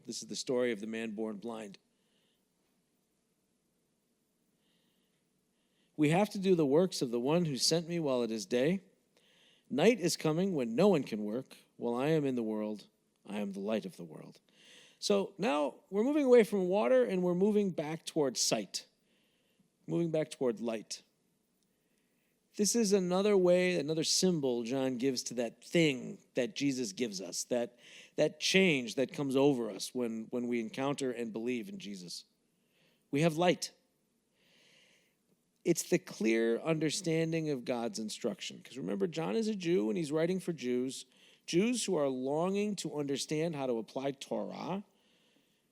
This is the story of the man born blind. We have to do the works of the one who sent me while it is day. Night is coming when no one can work. While I am in the world, I am the light of the world. So now we're moving away from water and we're moving back toward sight, moving back toward light. This is another way, another symbol John gives to that thing that Jesus gives us, that change that comes over us when we encounter and believe in Jesus. We have light. It's the clear understanding of God's instruction. Because remember, John is a Jew and he's writing for Jews who are longing to understand how to apply Torah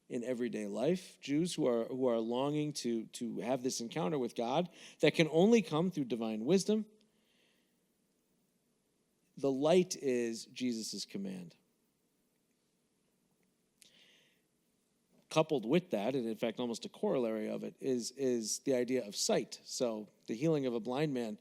in everyday life, Jews who are longing to have this encounter with God that can only come through divine wisdom. The light is Jesus' command. Coupled with that, and in fact almost a corollary of it, is the idea of sight. So the healing of a blind man,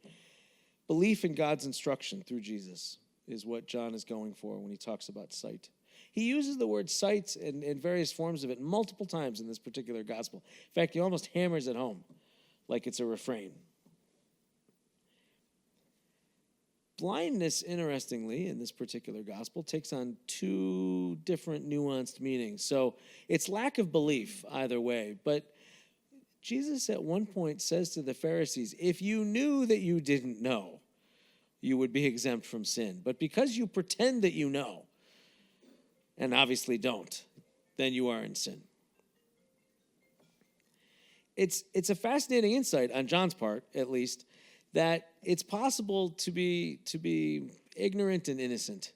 belief in God's instruction through Jesus is what John is going for when he talks about sight. He uses the word sight in various forms of it multiple times in this particular gospel. In fact, he almost hammers it home like it's a refrain. Blindness, interestingly, in this particular gospel, takes on two different nuanced meanings. So it's lack of belief either way. But Jesus at one point says to the Pharisees, if you knew that you didn't know, you would be exempt from sin. But because you pretend that you know, and obviously don't, then you are in sin. It's a fascinating insight on John's part, at least, that it's possible to be ignorant and innocent,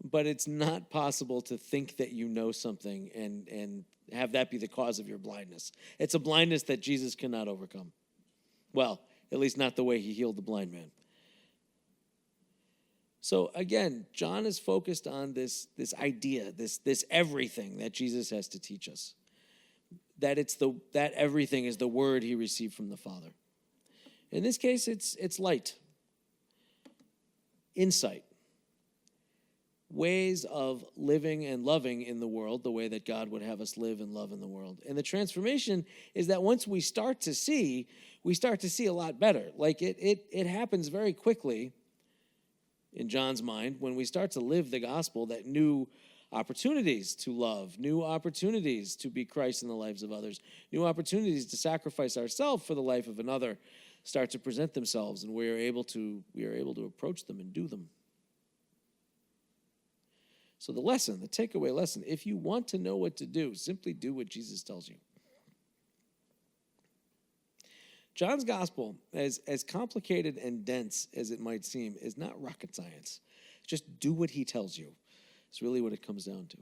but it's not possible to think that you know something and have that be the cause of your blindness. It's a blindness that Jesus cannot overcome. Well, at least not the way he healed the blind man. So again, John is focused on this idea, this everything that Jesus has to teach us. That everything is the word he received from the Father. In this case, it's light, insight, ways of living and loving in the world the way that God would have us live and love in the world. And the transformation is that once we start to see a lot better. Like it happens very quickly in John's mind when we start to live the gospel, that new opportunities to love, new opportunities to be Christ in the lives of others, new opportunities to sacrifice ourselves for the life of another start to present themselves, and we are able to approach them and do them. So the takeaway lesson, if you want to know what to do, simply do what Jesus tells you. John's gospel, as complicated and dense as it might seem, is not rocket science. Just do what he tells you. It's really what it comes down to.